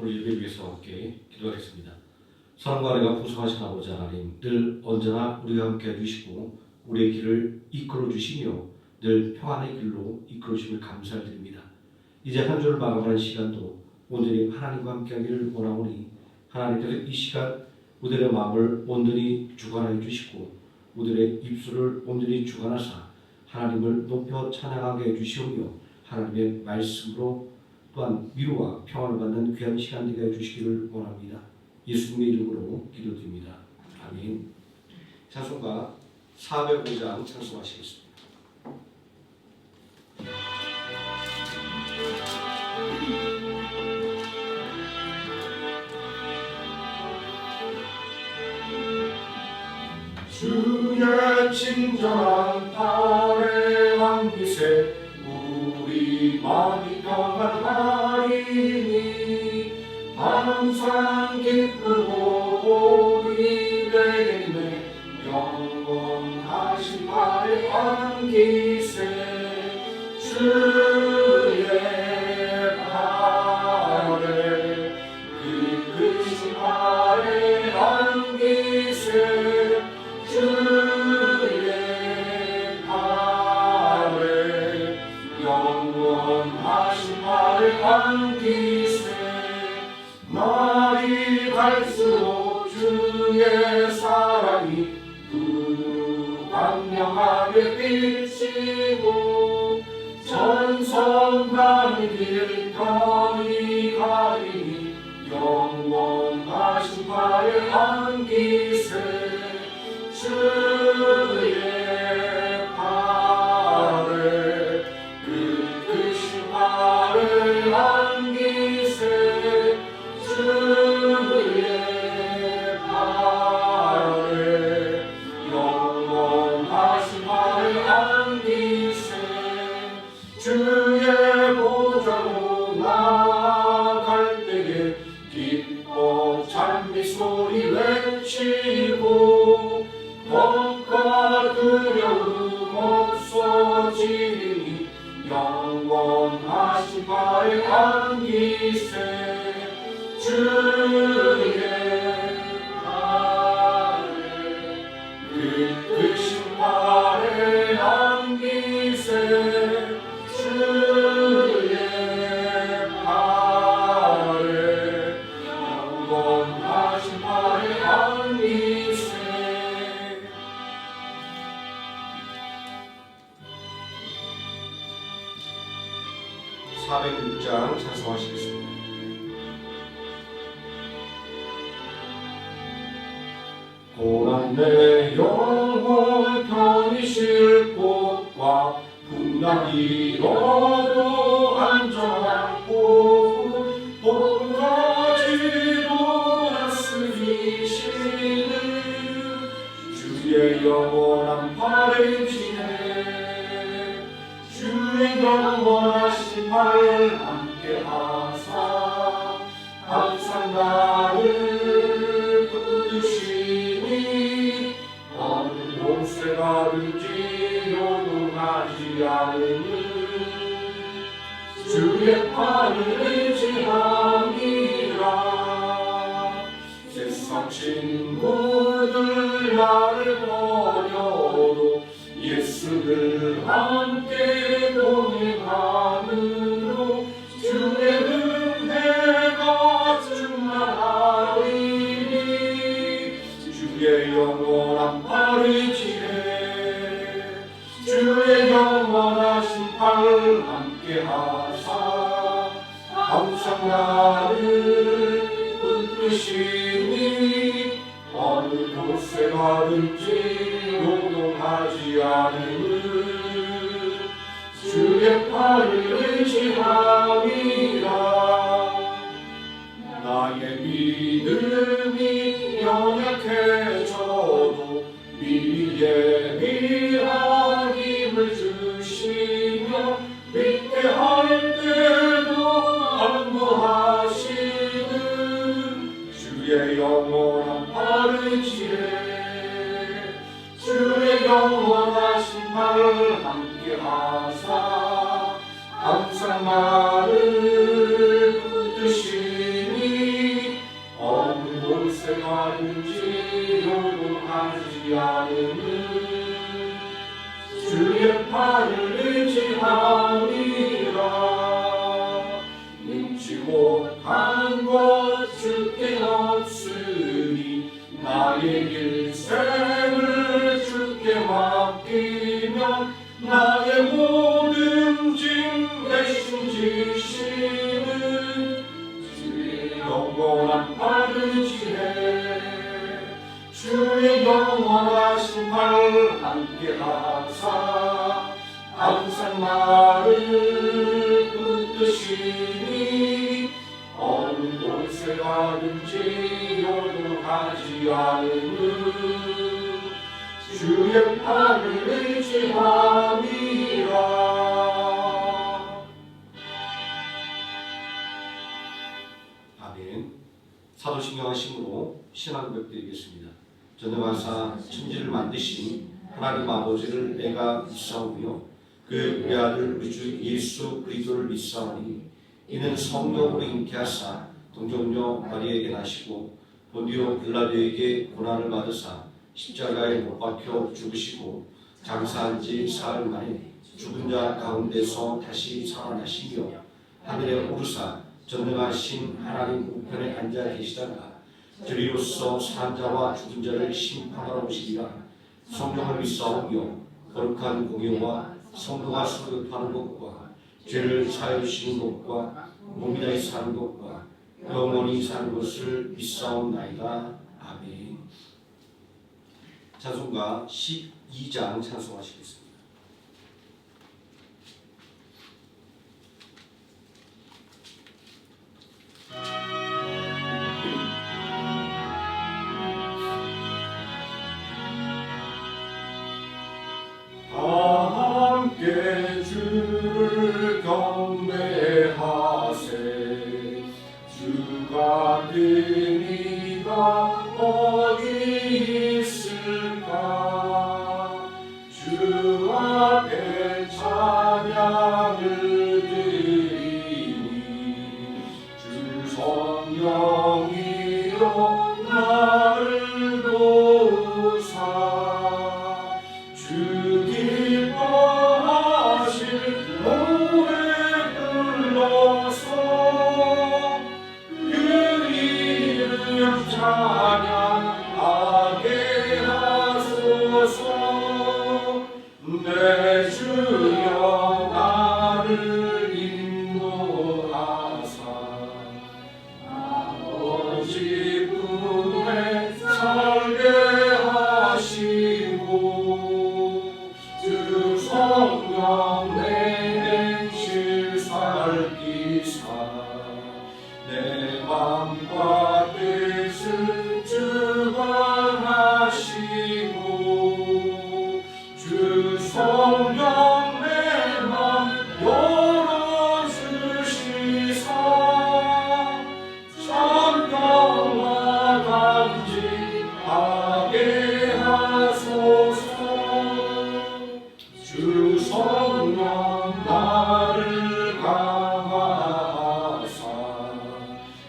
오늘 예배 위해서 함께 기도하겠습니다. 사랑과 은혜가 풍성하신 아버지 하나님, 늘 언제나 우리와 함께 해주시고 우리의 길을 이끌어 주시며 늘 평안의 길로 이끌어 주심을 감사드립니다. 이제 한 주를 마감하는 시간도 온전히 하나님과 함께 하기를 원하오니 하나님께서 이 시간 우리의 마음을 온전히 주관하여 주시고 우리의 입술을 온전히 주관하사 하나님을 높여 찬양하게 해주시오며 하나님의 말씀으로 또한 위로와 평안을 받는 귀한 시간 되게 해주시기를 원합니다. 예수님의 이름으로 기도드립니다. 아멘. 찬송가 405장 찬송하시겠습니다. 주의 친절한 발의 한빛에 우리 마음이 평안하리니 항상 기쁘고 우리 되겠네. 영원하신 발의 한빛에 주의 발에 그크신 발의 한빛에 주의 발에 영원하신 발의 한빛에 날이 갈수록 주의 사랑이 광명하게 비치고 전성 가는 길 편히 가리니 영원하신 발의 한빛에 주의 발에 그크신 발의 한빛에 주의 발에 영원하신 발의 한빛에 주의 보좌로 나아갈 때에 기뻐 찬미 소리 외치고 겁과 두려움 없어지니 영원하신 발의 한빛에 주의 발에 그크신 발의 한빛에 주의 발에 영원하신 발의 한빛에 406장 찬송하시겠습니다. 고난 내 영혼 편히 쉴 곳과 풍랑 잃어도 안전한 곳 복까지도 다스리시는 주의 영원한 발에 지내 주의 영원하신 발 함께 하사 항상 나를 붙드시니 어느 곳에 가든지 요동하지 않으니 주의 팔을 의지함이라. 세상 친구들 나를 버려도 예수를 함께 동행함으로 주의 은혜가 충만하리니 주의 영원한 발을 지내 주의 영원하신 팔 함께 하사 항상 나를 붙드시니 어느 곳에 가든지 요동하지 않으니 주의 팔을 의지함이라. 나의 믿음이 연약해져도 미리 예비한 힘을 주시며 믿게 할 때도 안무하시는 주의 영원한 발을 지내 주의 영원하신 발 함께 하사 항상 나를 하사 항상 나를 붙드시니 어느 곳에 가든지 요동하지 않음은 주의 팔을 의지함이라. 아멘. 사도신경의 힘으로 신앙 고백드리겠습니다. 전능하사 천지를 만드신 하나님 아버지를 내가 믿사오며 그 외아들 우리 주 예수 그리스도를 믿사오니 이는 성령으로 잉태하사 동정녀 마리에게 나시고 본디오 빌라도에게 고난을 받으사 십자가에 못 박혀 죽으시고 장사한 지 사흘 만에 죽은 자 가운데서 다시 살아나시며 하늘에 오르사 전능하신 하나님 우편에 앉아 계시다가 저리로서 산 자와 죽은 자를 심판하러 오시리라. 성령을 믿사오며 거룩한 공예와 성도가 소급하는 것과 죄를 사하여 주시는 것과 몸이 다시 사는 것과 영원히 사는 것을 믿사옵나이다. 아멘. 찬송가 12장 찬송하시겠습니다. 함께 주를 경배하세. 주 같은 이가 어디 있을까. 주 앞에 찬양을 드리니 주 성령이여 나를 도우사. 주 기뻐하실 노래 불러서 그 이름 찬양하게 하소서. 내 주여 나를 인도하사 아버지 품에 살게 하시고 주 성령 내 행실 살피사 내 맘과 뜻을 주관하시고 주 성령 내 맘 열어주시사 참경과 간직하게 하소서. 주 성령 나를 강화하사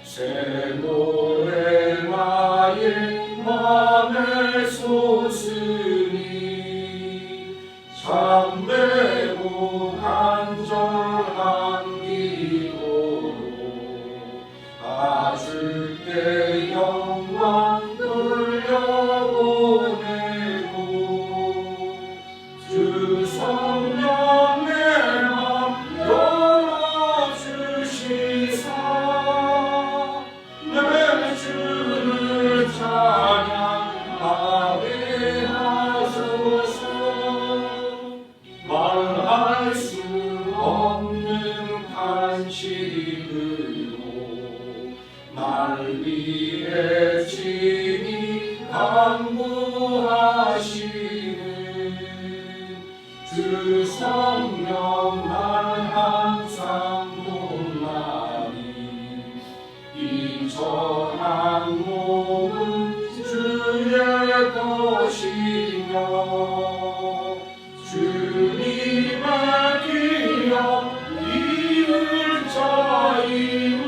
새 노래 나의 맘에 솟으니 참되고 간절한 기도로 주께 영광 돌려보내고 주 성령 내 맘 열어주시사 내 주를 찬양하게 하소서. 말할 수 없는 간식으로 날 위해 친히 간구하시는 주 성령 날 항상 돕나니 이 천한 몸은 주의 것이며 주님의 기억 이을 자임을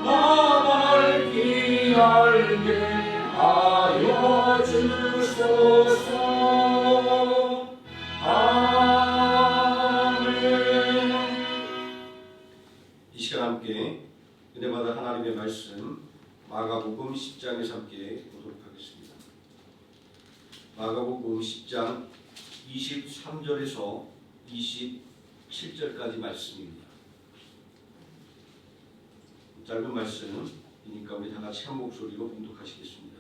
나날 알게 하여 주소서. 아멘. 이 시간 함께 은혜받은 하나님의 말씀 마가복음 10장에서 함께 보도록 하겠습니다. 마가복음 10장 23절에서 27절까지 말씀입니다. 짧은 말씀이니까 우리 다 같이 한 목소리로 봉독하시겠습니다.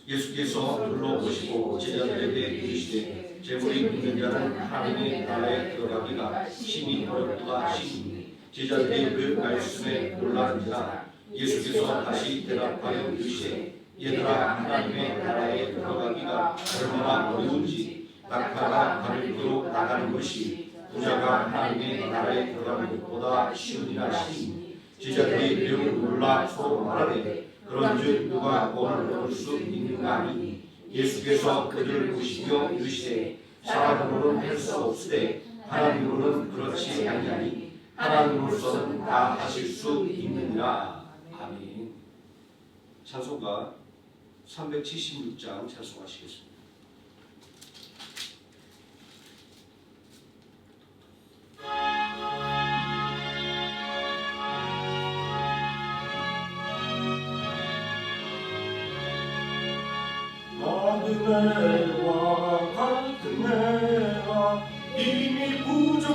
예수께서 둘러보시고 제자들에게 이르시되 재물이 있는 자는 하나님의 나라에 들어가기가 심히 어렵도다 하시니 제자들이 그 말씀에 놀라는지라. 예수께서 다시 대답하여 이르시되 얘들아, 하나님의 나라에 들어가기가 얼마나 어려운지 낙타가 바늘기로 나가는 것이 부자가 하나님의 나라에 들어가는 것보다 쉬우니라 하시니 제자들이 매우 놀라 서로 말하되 그런즉 누가 본을 얻을 수 있는가 하니 예수께서 그들을 보시며 이르시되 사람으로는 할 수 없으되 하나님으로는 그렇지 아니하니 하나님으로서는 다 하실 수 있느니라. 아멘. 찬송가 376장 찬송하시겠습니다. 어둠과 같은 내가 이미 부족하오니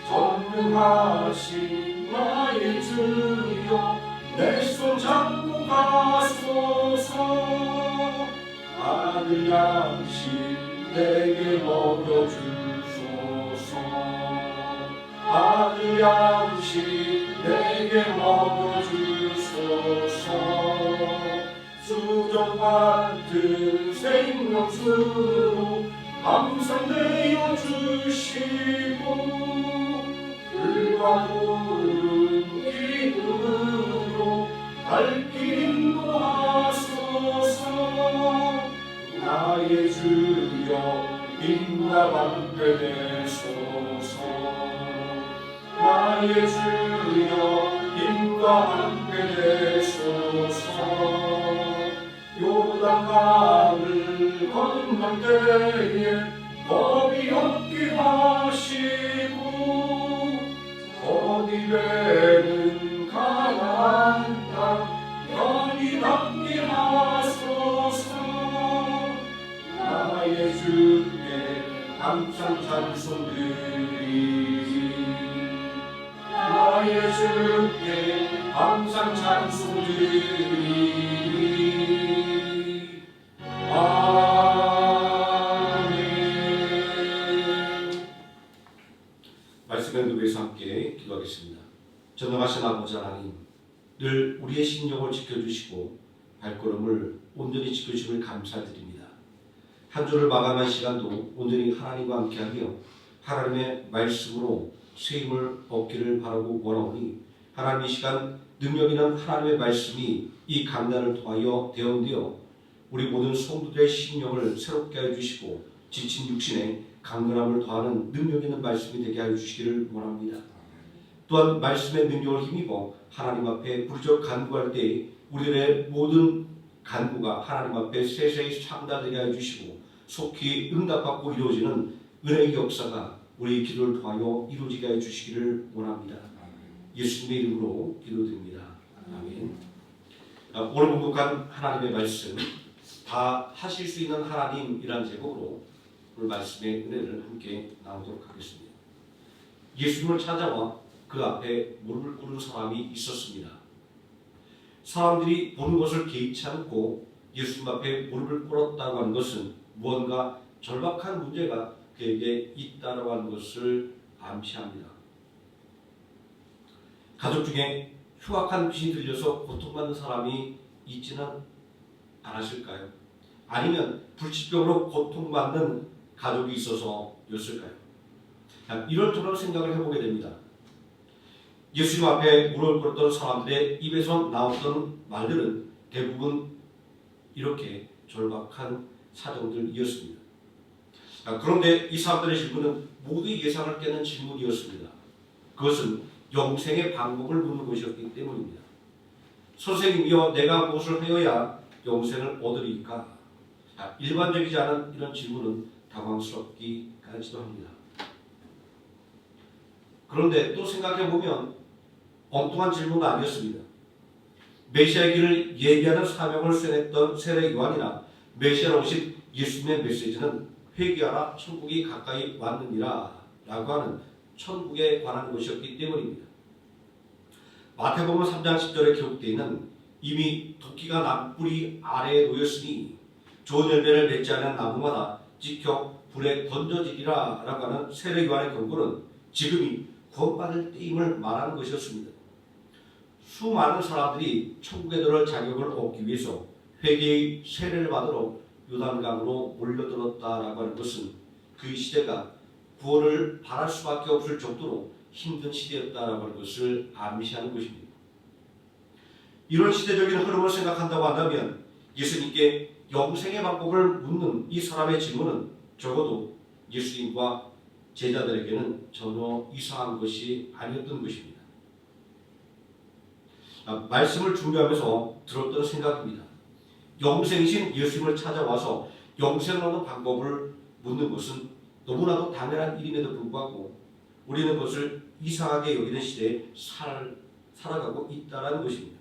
전능하신 나의 주여 내 손 잡고 가소서. 아들 양식 내게 먹여주소서. 아들 양식 내게 먹여주소서. 수정 같은 생명수로 항상 내어 주시고 불과 구름 기둥으로 발길 인도하소서. 나의 주여 인과 함께 되소서. 나의 주여 인과 함께 되소서. 요단강을 건널 때에 겁이 없게 하시고 거듭에는 가나안 땅 편히 닿게 하소서. 나의 주께 항상 찬송드리리. 나의 주께 항상 찬송드리리. 아멘. 말씀의 누에서 함께 기도하겠습니다. 전능하신 아버지 하나님, 늘 우리의 심령을 지켜주시고 발걸음을 온전히 지켜주심을 감사드립니다. 한 주를 마감한 시간도 온전히 하나님과 함께하며 하나님의 말씀으로 쇠임을 얻기를 바라고 원하오니 하나님, 이 시간 능력 있는 하나님의 말씀이 이 강단을 통하여 대언되어 우리 모든 성도들의 심령을 새롭게 하여 주시고 지친 육신에 강건함을 더하는 능력 있는 말씀이 되게 하여 주시기를 원합니다. 또한 말씀의 능력을 힘입어 하나님 앞에 부르짖어 간구할 때 우리들의 모든 간구가 하나님 앞에 세세히 상달되게 하여 주시고 속히 응답받고 이루어지는 은혜의 역사가 우리 기도를 통하여 이루어지게 하여 주시기를 원합니다. 예수님의 이름으로 기도드립니다. 아멘. 오늘 공독한 하나님의 말씀, 다 하실 수 있는 하나님이라는 제목으로 오늘 말씀의 은혜를 함께 나누도록 하겠습니다. 예수님을 찾아와 그 앞에 무릎을 꿇은 사람이 있었습니다. 사람들이 보는 것을 개의치 않고 예수님 앞에 무릎을 꿇었다고 하는 것은 무언가 절박한 문제가 그에게 있다고 하는 것을 암시합니다. 가족 중에 흉악한 귀신이 들려서 고통받는 사람이 있지는 않았을까요? 아니면 불치병으로 고통받는 가족이 있어서였을까요? 이런저런 생각을 해보게 됩니다. 예수님 앞에 무릎을 꿇었던 사람들의 입에서 나왔던 말들은 대부분 이렇게 절박한 사정들이었습니다. 그런데 이 사람들의 질문은 모두 예상을 깨는 질문이었습니다. 그것은 영생의 방법을 묻는 것이었기 때문입니다. 선생님이여, 내가 무엇을 하여야 영생을 얻으리까? 일반적이지 않은 이런 질문은 당황스럽기까지도 합니다. 그런데 또 생각해보면 엉뚱한 질문은 아니었습니다. 메시아의 길을 예비하는 사명을 수행했던 세례 요한이나 메시아로 오신 예수님의 메시지는 회개하라, 천국이 가까이 왔느니라 라고 하는 천국에 관한 것이었기 때문입니다. 마태복음 3장 10절에 기록되어 있는 이미 도끼가 나무뿌리 아래에 놓였으니 좋은 열매를 맺지 않은 나무마다 찍혀 불에 던져지리라 라고 하는 세례요한의 경고는 지금이 구원받을 때임을 말하는 것이었습니다. 수많은 사람들이 천국에 들어갈 자격을 얻기 위해서 회개의 세례를 받으러 요단강으로 몰려들었다라고 하는 것은 그 시대가 구원을 바랄 수밖에 없을 정도로 힘든 시대였다라고 하는 것을 암시하는 것입니다. 이런 시대적인 흐름을 생각한다고 한다면 예수님께 영생의 방법을 묻는 이 사람의 질문은 적어도 예수님과 제자들에게는 전혀 이상한 것이 아니었던 것입니다. 말씀을 준비하면서 들었던 생각입니다. 영생이신 예수님을 찾아와서 영생을 얻는 방법을 묻는 것은 너무나도 당연한 일임에도 불구하고 우리는 그것을 이상하게 여기는 시대에 살아가고 있다는 것입니다.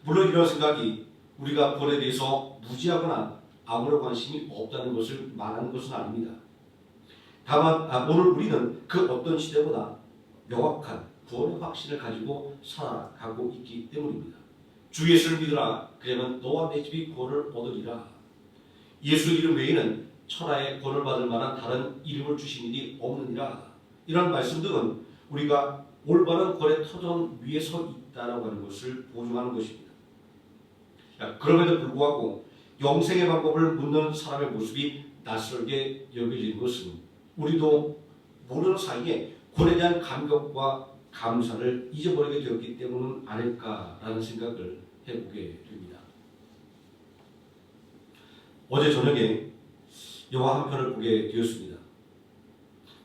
물론 이런 생각이 우리가 구원에 대해서 무지하거나 아무런 관심이 없다는 것을 말하는 것은 아닙니다. 다만 오늘 우리는 그 어떤 시대보다 명확한 구원의 확신을 가지고 살아가고 있기 때문입니다. 주 예수를 믿으라. 그러면 너와 내 집이 구원을 얻으리라. 예수 이름 외에는 천하에 구원을 받을 만한 다른 이름을 주신 일이 없느니라. 이런 말씀들은 우리가 올바른 구원의 터전 위에 서 있다라고 하는 것을 보증하는 것입니다. 그럼에도 불구하고 영생의 방법을 묻는 사람의 모습이 낯설게 여겨지는 것은 우리도 모르는 사이에 구원에 대한 감격과 감사를 잊어버리게 되었기 때문은 아닐까라는 생각을 해보게 됩니다. 어제 저녁에 영화 한 편을 보게 되었습니다.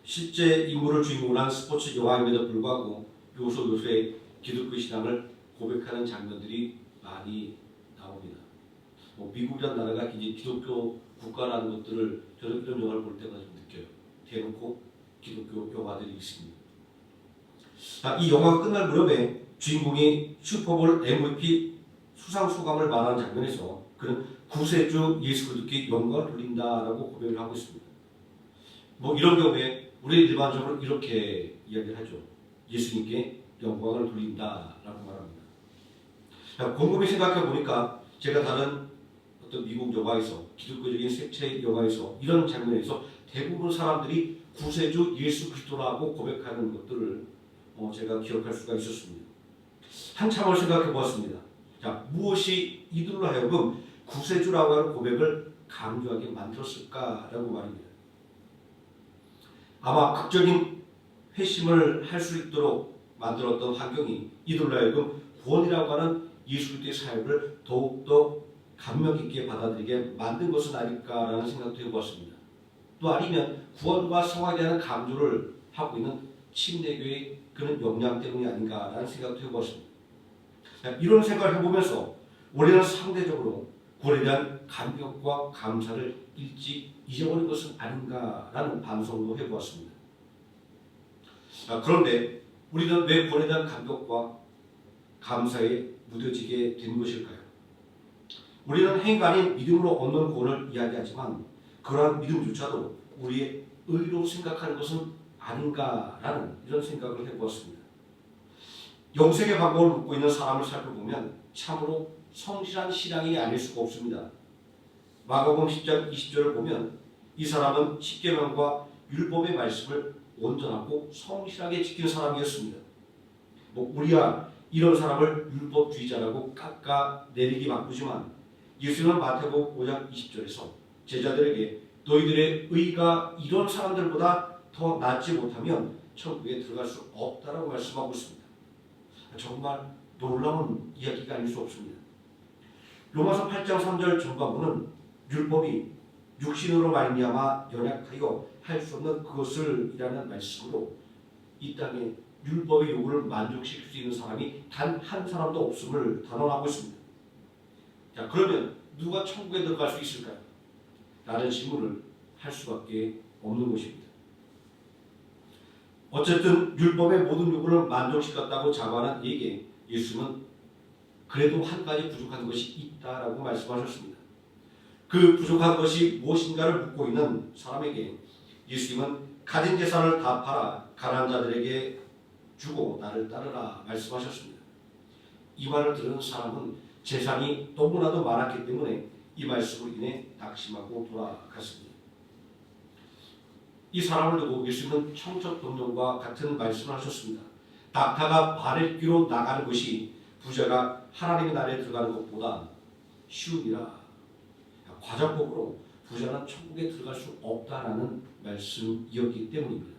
실제 인물을 주인공으로 한 스포츠 영화임에도 불구하고 요소요소의 기독교 신앙을 고백하는 장면들이 많이 나옵니다. 미국이라는 나라가 이제 기독교 국가라는 것들을 저는 이런 영화를 볼 때마다 좀 느껴요. 대놓고 기독교 영화들이 있습니다. 이 영화가 끝날 무렵에 주인공이 슈퍼볼 MVP 수상 소감을 말하는 장면에서 그는 구세주 예수 그리스도께 영광을 돌린다라고 고백을 하고 있습니다. 이런 경우에 우리 일반적으로 이렇게 이야기를 하죠. 예수님께 영광을 돌린다라고 말합니다. 곰곰이 생각해 보니까 제가 다른 어떤 미국 영화에서 기독교적인 색채 영화에서 이런 장면에서 대부분 사람들이 구세주 예수 그리스도라고 고백하는 것들을 제가 기억할 수가 있었습니다. 한참을 생각해 보았습니다. 무엇이 이들로 하여금 구세주라고 하는 고백을 강조하게 만들었을까라고 말입니다. 아마 극적인 회심을 할 수 있도록 만들었던 환경이 이들로 하여금 구원이라고 하는 예수 그리스도의 사역을 더욱더 감명 깊게 받아들이게 만든 것은 아닐까라는 생각도 해보았습니다. 또 아니면 구원과 성화에 대한 강조를 하고 있는 침례교의 그런 역량 때문이 아닌가라는 생각도 해보았습니다. 이런 생각을 해보면서 우리는 상대적으로 구원에 대한 감격과 감사를 일찍 잊어버린 것은 아닌가라는 반성도 해보았습니다. 그런데 우리는 왜 구원에 대한 감격과 감사에 무뎌지게 된 것일까요? 우리는 행위가 아닌 믿음으로 얻는 구원을 이야기하지만 그러한 믿음조차도 우리의 의로 생각하는 것은 아닌가라는 이런 생각을 해보았습니다. 영생의 방법을 묻고 있는 사람을 살펴보면 참으로 성실한 신앙이 아닐 수가 없습니다. 마가복음 10장 20절을 보면 이 사람은 십계명과 율법의 말씀을 온전하고 성실하게 지키는 사람이었습니다. 우리야 이런 사람을 율법주의자라고 깎아내리기 바쁘지만 예수님은 마태복음 5장 20절에서 제자들에게 너희들의 의가 이런 사람들보다 더 낫지 못하면 천국에 들어갈 수 없다라고 말씀하고 있습니다. 정말 놀라운 이야기가 아닐 수 없습니다. 로마서 8장 3절 전반부는 율법이 육신으로 말미암아 연약하여 할 수 없는 그것을 이라는 말씀으로 이 땅에 율법의 요구를 만족시킬 수 있는 사람이 단 한 사람도 없음을 단언하고 있습니다. 그러면 누가 천국에 들어갈 수 있을까요? 라는 질문을 할 수밖에 없는 것입니다. 어쨌든 율법의 모든 요구를 만족시켰다고 자부하는 이에게 예수님은 그래도 한 가지 부족한 것이 있다라고 말씀하셨습니다. 그 부족한 것이 무엇인가를 묻고 있는 사람에게 예수님은 가진 재산을 다 팔아 가난한 자들에게 주고 나를 따르라 말씀하셨습니다. 이 말을 들은 사람은 재산이 너무나도 많았기 때문에 이 말씀으로 인해 낙심하고 돌아갔습니다. 이 사람을 두고 예수님은 청첩동령과 같은 말씀을 하셨습니다. 낙타가 발을 끼로 나가는 것이 부자가 하나님의 나라에 들어가는 것보다 쉬우니라. 과정법으로 부자는 천국에 들어갈 수 없다라는 말씀이었기 때문입니다.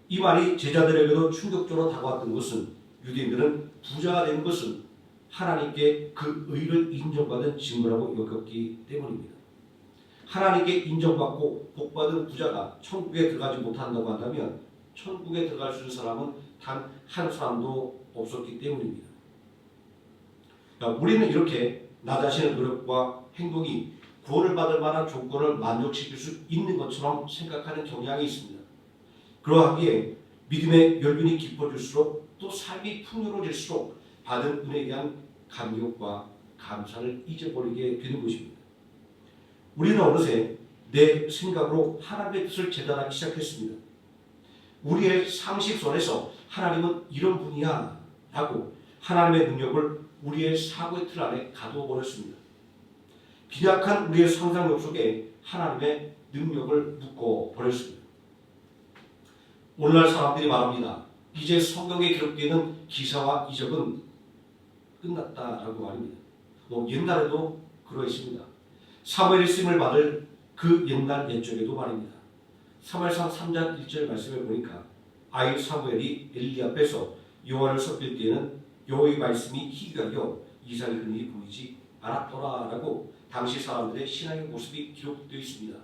이 말이 제자들에게도 충격적으로 다가왔던 것은 유대인들은 부자가 되는 것은 하나님께 그 의를 인정받은 증거라고 여겼기 때문입니다. 하나님께 인정받고 복받은 부자가 천국에 들어가지 못한다고 한다면 천국에 들어갈 수 있는 사람은 단 한 사람도 없었기 때문입니다. 우리는 이렇게 나 자신의 노력과 행동이 구원을 받을 만한 조건을 만족시킬 수 있는 것처럼 생각하는 경향이 있습니다. 그러하기에 믿음의 열륜이 깊어질수록 또 삶이 풍요로워질수록 받은 은혜에 대한 감격과 감사를 잊어버리게 되는 것입니다. 우리는 어느새 내 생각으로 하나님의 뜻을 재단하기 시작했습니다. 우리의 상식선에서 하나님은 이런 분이야 라고 하나님의 능력을 우리의 사고의 틀 안에 가두어 버렸습니다. 빈약한 우리의 상상력 속에 하나님의 능력을 묶어 버렸습니다. 오늘날 사람들이 말합니다. 이제 성경에 기록되어 있는 기사와 이적은 끝났다라고 말입니다. 옛날에도 그러했습니다. 사무엘이 쓰임을 받을 그 옛날 옛적에도 말입니다. 사무엘상 3장 1절 말씀에 보니까 아이 사무엘이 엘리 앞에서 여호와를 섬길 때에는 여호와의 말씀이 희귀하여 이상의 흔히 보이지 않았더라라고 당시 사람들의 신앙의 모습이 기록되어 있습니다.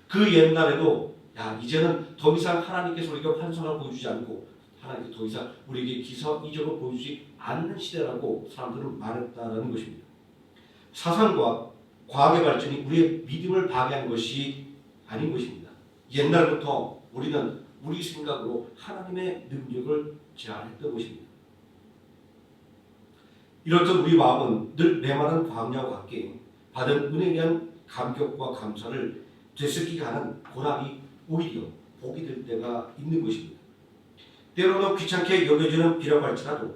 그 옛날에도 이제는 더 이상 하나님께서 우리에게 환상을 보여주지 않고 하나님께 더 이상 우리에게 기사와 이적을 보여주지 않는 시대라고 사람들은 말했다는 것입니다. 사상과 과학의 발전이 우리의 믿음을 방해한 것이 아닌 것입니다. 옛날부터 우리는 우리 생각으로 하나님의 능력을 제한했던 것입니다. 이렇듯 우리 마음은 늘 메마른 광야와 함께 받은 은혜에 대한 감격과 감사를 되새기게 하는 고난이 오히려 복이 될 때가 있는 것입니다. 때로는 귀찮게 여겨지는 비라고 할지라도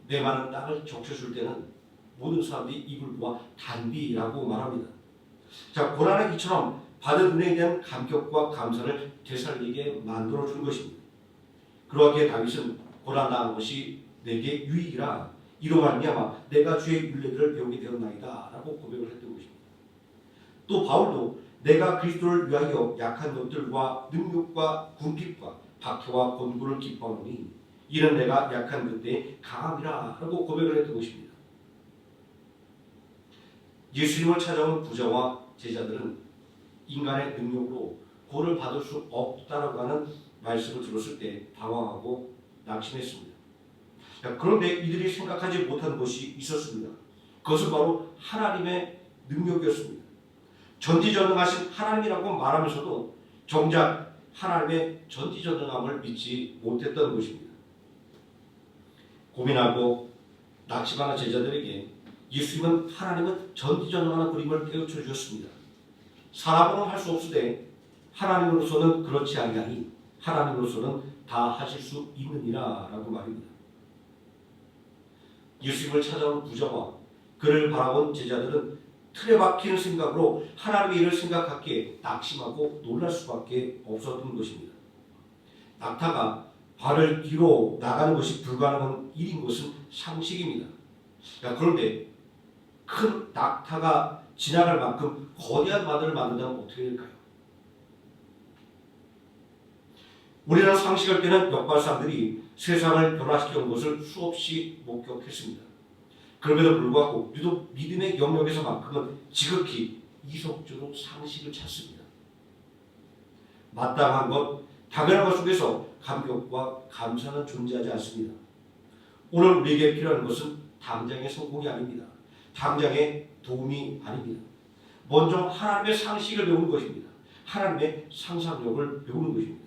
메마른 땅을 적셔줄 때는 모든 사람들이 입을 모아 단비라고 말합니다. 고난의 이처럼 받은 은혜에 대한 감격과 감사를 되살리게 만들어주는 것입니다. 그러기에 다윗은 고난당한 것이 내게 유익이라 이로 말미암아 내가 주의 율례들을 배우게 되었나이다 라고 고백을 했던 것입니다. 또 바울도 내가 그리스도를 위하여 약한 것들과 능력과 궁핍과 박해와 권고를 기뻐하노니 이는 내가 약한 그때의 강함이라 라고 고백을 했던 것입니다. 예수님을 찾아온 부자와 제자들은 인간의 능력으로 구원을 받을 수 없다라고 하는 말씀을 들었을 때 당황하고 낙심했습니다. 그런데 이들이 생각하지 못한 것이 있었습니다. 그것은 바로 하나님의 능력이었습니다. 전지전능하신 하나님이라고 말하면서도 정작 하나님의 전지전능함을 믿지 못했던 것입니다. 고민하고 낙심하는 제자들에게 예수님은 하나님은 전지전능한 그림을 깨우쳐 주셨습니다. 사람으로는 할 수 없으되 하나님으로서는 그렇지 아니하니 하나님으로서는 다 하실 수 있느니라 라고 말입니다. 예수님을 찾아온 부자와 그를 바라본 제자들은 틀에 박히는 생각으로 하나님의 일을 생각하기에 낙심하고 놀랄 수밖에 없었던 것입니다. 낙타가 발을 뒤로 나가는 것이 불가능한 일인 것은 상식입니다. 그런데 큰 낙타가 지나갈 만큼 거대한 바다를 만든다면 어떻게 될까요? 우리나라 상식을 깨는 역발상들이 세상을 변화시켜온 것을 수없이 목격했습니다. 그럼에도 불구하고 유독 믿음의 영역에서만큼은 지극히 이성적으로 상식을 찾습니다. 마땅한 것, 당연한 것 속에서 감격과 감사는 존재하지 않습니다. 오늘 우리에게 필요한 것은 당장의 성공이 아닙니다. 당장의 도움이 아닙니다. 먼저 하나님의 상식을 배우는 것입니다. 하나님의 상상력을 배우는 것입니다.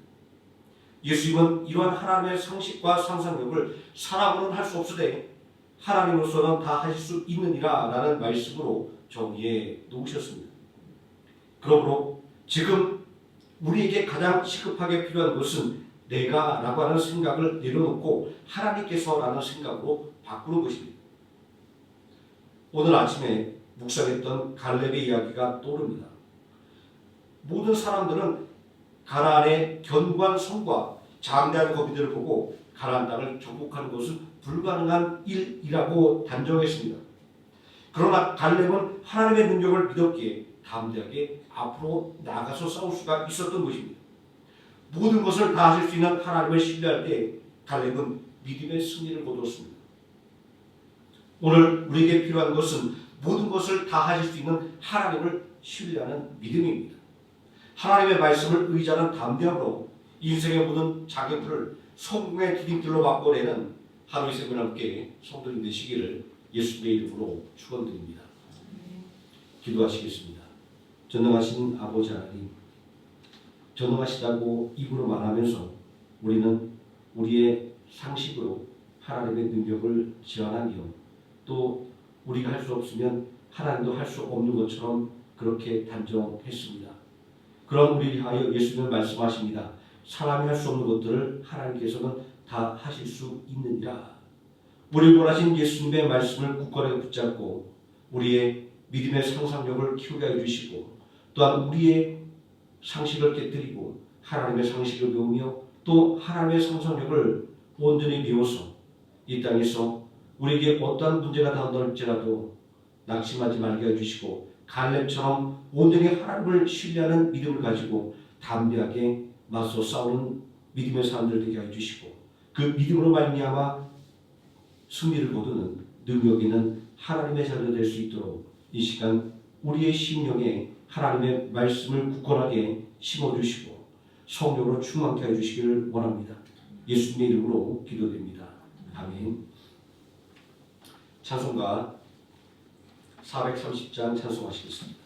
예수님은 이러한 하나님의 상식과 상상력을 사람으로는 할 수 없으되 하나님으로서는 다 하실 수 있느니라 라는 말씀으로 정의해 놓으셨습니다. 그러므로 지금 우리에게 가장 시급하게 필요한 것은 내가 라고 하는 생각을 내려놓고 하나님께서 라는 생각으로 바꾸는 것입니다. 오늘 아침에 묵상했던 갈렙의 이야기가 떠오릅니다. 모든 사람들은 가나안의 견고한 성과 장대한 거미들을 보고 가나안 땅을 정복하는 것은 불가능한 일이라고 단정했습니다. 그러나 갈렙은 하나님의 능력을 믿었기에 담대하게 앞으로 나가서 싸울 수가 있었던 것입니다. 모든 것을 다 하실 수 있는 하나님을 신뢰할 때 갈렙은 믿음의 승리를 거두었습니다. 오늘 우리에게 필요한 것은 모든 것을 다 하실 수 있는 하나님을 신뢰하는 믿음입니다. 하나님의 말씀을 의지하는 담대함으로 인생의 모든 장애물을 성공의 디딤돌로 바꿔내는 하루의 생을 함께 성도님 되시기를 예수님의 이름으로 축원드립니다. 기도하시겠습니다. 전능하신 아버지 하나님, 전능하시다고 입으로 말하면서 우리는 우리의 상식으로 하나님의 능력을 제한하며 또 우리가 할 수 없으면 하나님도 할 수 없는 것처럼 그렇게 단정했습니다. 그런 우리를 향하여 예수님은 말씀하십니다. 사람이 할 수 없는 것들을 하나님께서는 다 하실 수 있느니라. 우리를 원하신 예수님의 말씀을 굳건하게 붙잡고 우리의 믿음의 상상력을 키우게 해주시고 또한 우리의 상식을 깨뜨리고 하나님의 상식을 배우며 또 하나님의 상상력을 온전히 배워서 이 땅에서 우리에게 어떠한 문제가 닥칠지라도 낙심하지 말게 해주시고 갈렙처럼 온전히 하나님을 신뢰하는 믿음을 가지고 담대하게 맞서 싸우는 믿음의 사람들 되게 해주시고 그 믿음으로 말미암아 승리를 거두는 능력 있는 하나님의 자녀가 될 수 있도록 이 시간 우리의 심령에 하나님의 말씀을 굳건하게 심어주시고 성령으로 충만케 해주시기를 원합니다. 예수님의 이름으로 기도드립니다. 아멘. 찬송가 430장 찬송하시겠습니다.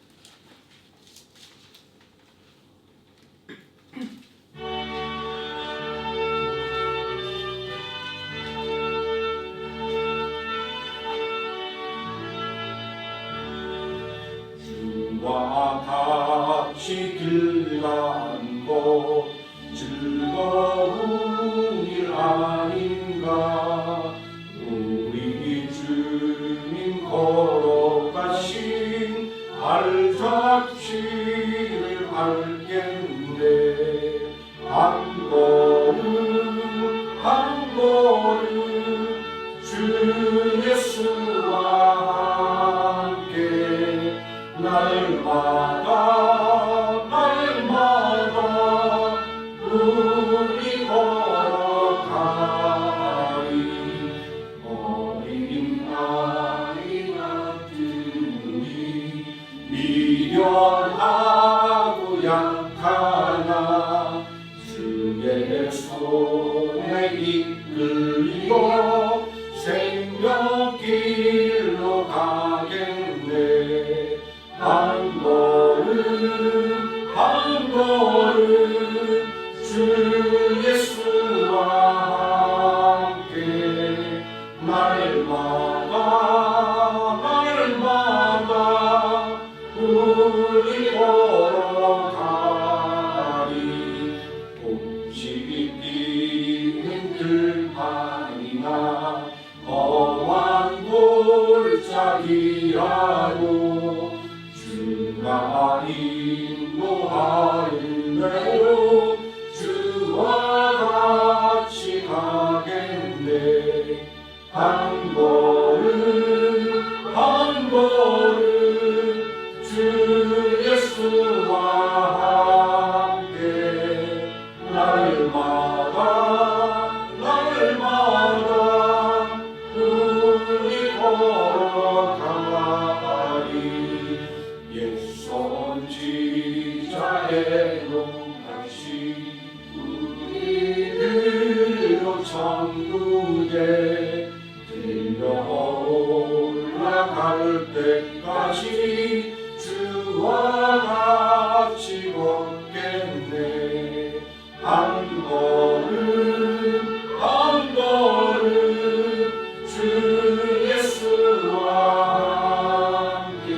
주와 같이 길 가는 것 즐거운 일 아닌가. 우리 주님 걸어가신 발자취를 밟겠네. 한 걸음 한 걸음 주 예수와 함께 날마다 날마다 우리 걸어가리. 어린 아이 같은 우리 미련하고 약하나 주의 손에 이끌려 생명길로 가겠네. 한 걸음 한 걸음 주 예수와 함께 날마다 날마다 우리 걸어가리. 봄씨 뛰는 들판이나 험한 골짜기라도 주가 인도하는대로 주와 같이 가겠네. 한 걸음 한 걸음 주 예수와 함께 날마다 날마다 우리 걸어가리. 옛 선지자의 농같이 우리들로 천국에 들려 올라갈 때까지 주와 같이 걷겠네. 한 걸음 한 걸음 주 예수와 함께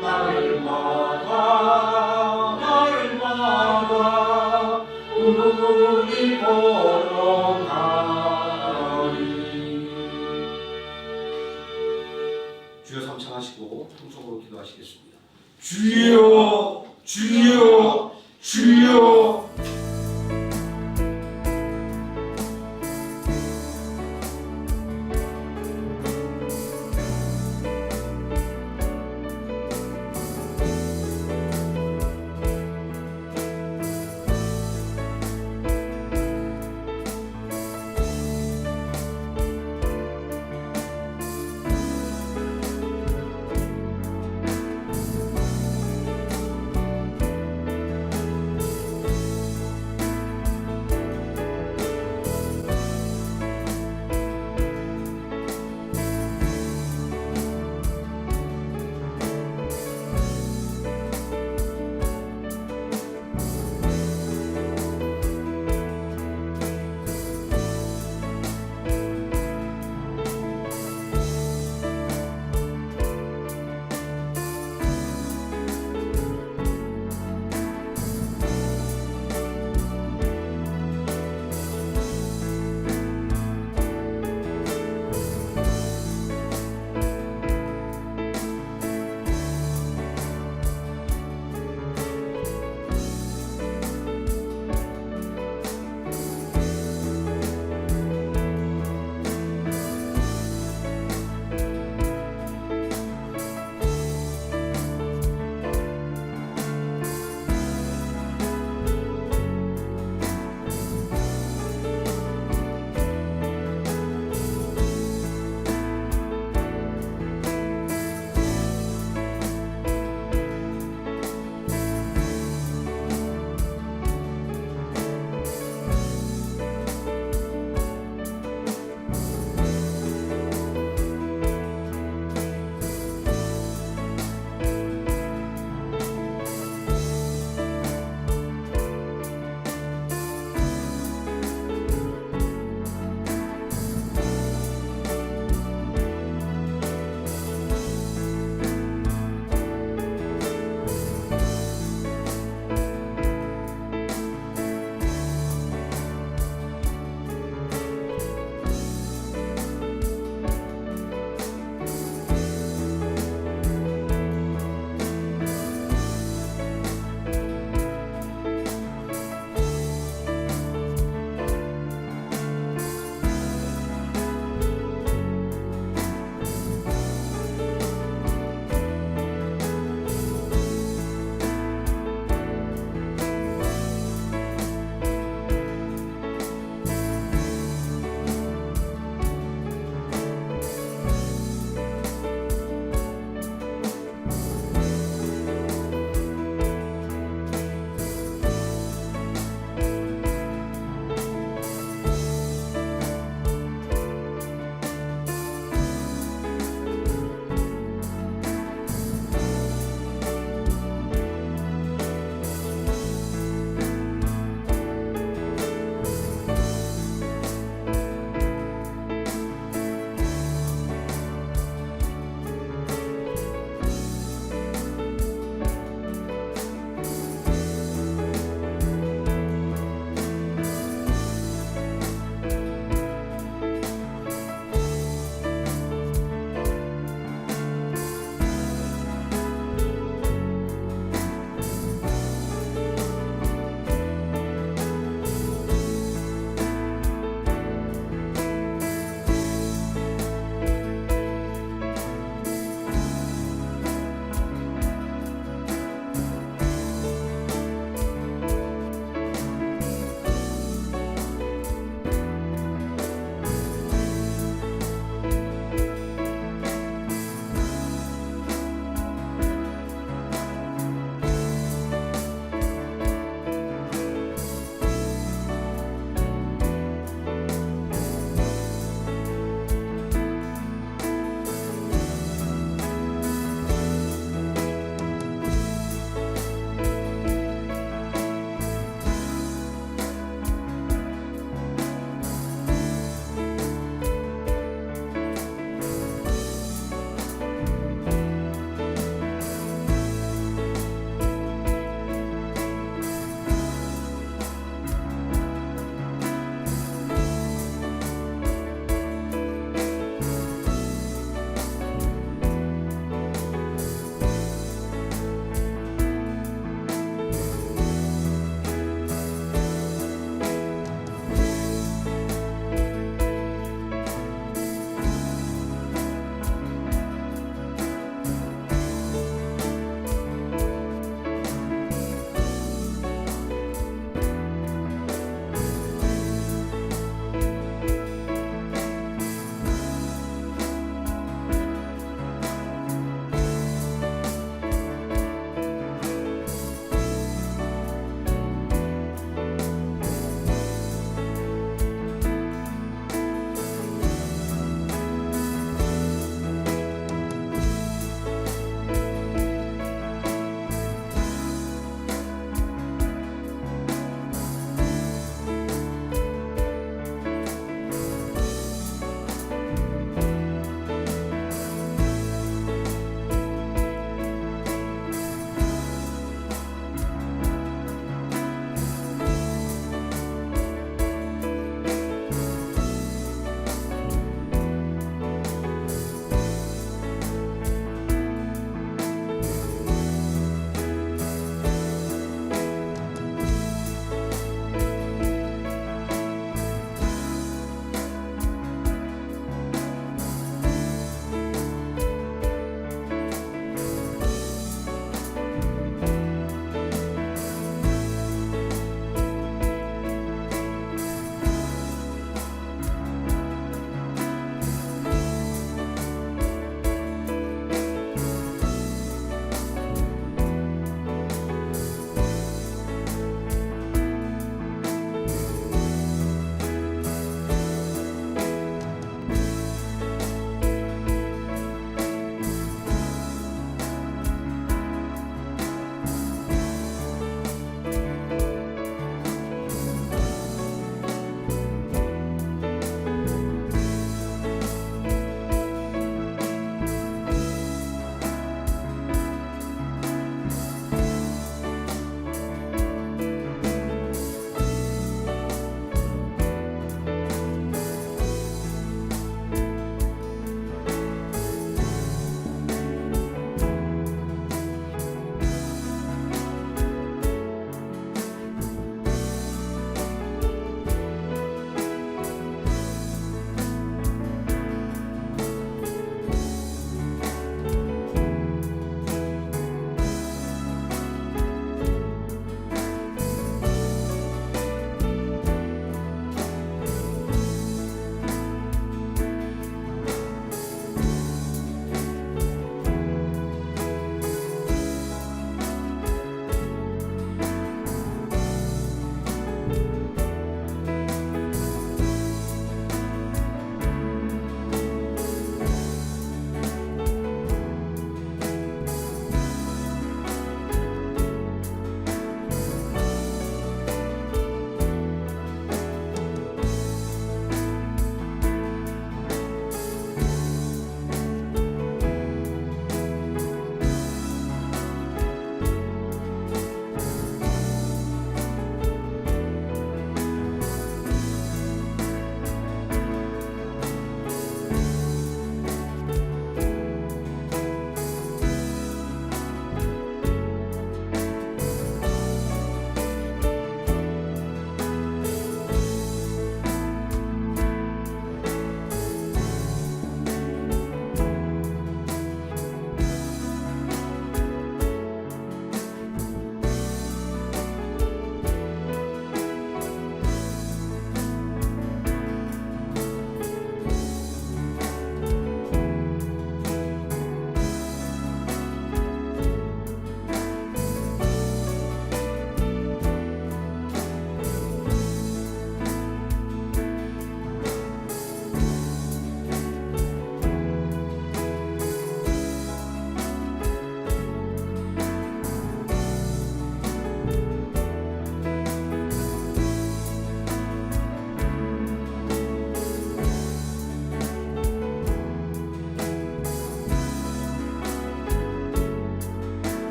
날마다 날마다 우리 걸어가리. 주여 서로 기도하시겠습니다. 주여 주여 주여.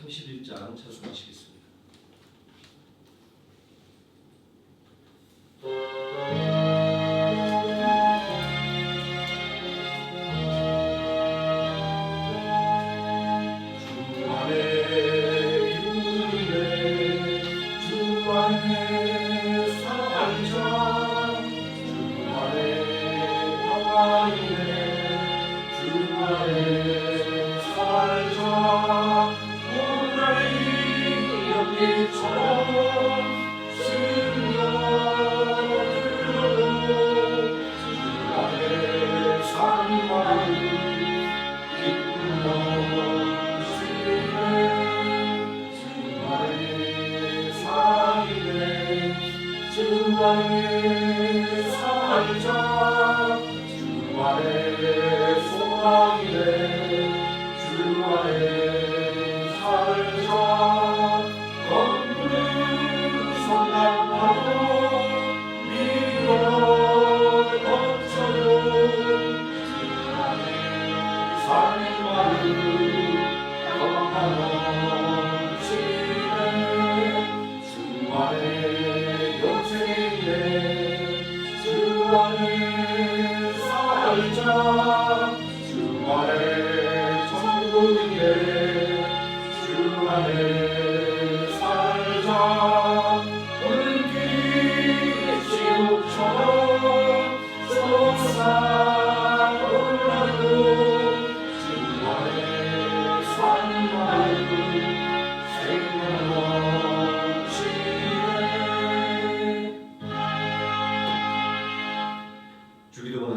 31장 찬송하시겠습니다.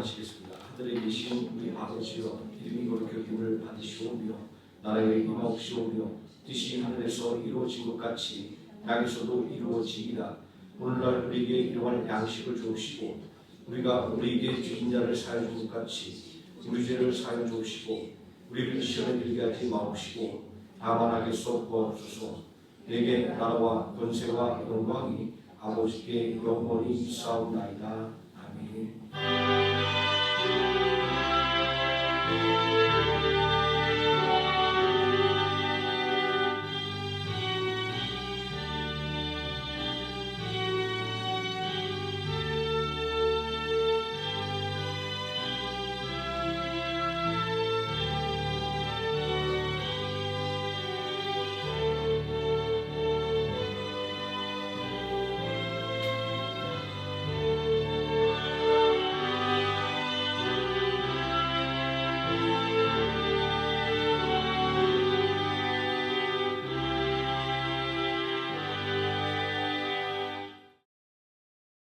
하시겠습니다. 하늘에 계신 우리 아버지여, 이름이 거룩하심을 받으시오며 나라의 임하옵시오며 뜻이 하늘에서 이루어진 것 같이 땅에서도 이루어지이다. 오늘날 우리에게 일용할 양식을 주옵시고 우리가 우리에게 죄진 자를 사하여 준 것 같이 우리 죄를 사하여 주옵시고 우리를 시험에 들게 하지 마옵시고 다만 악에서 구하옵소서. 내게 나라와 권세와 영광이 아버지께 영원히 있사옵나이다. 아멘.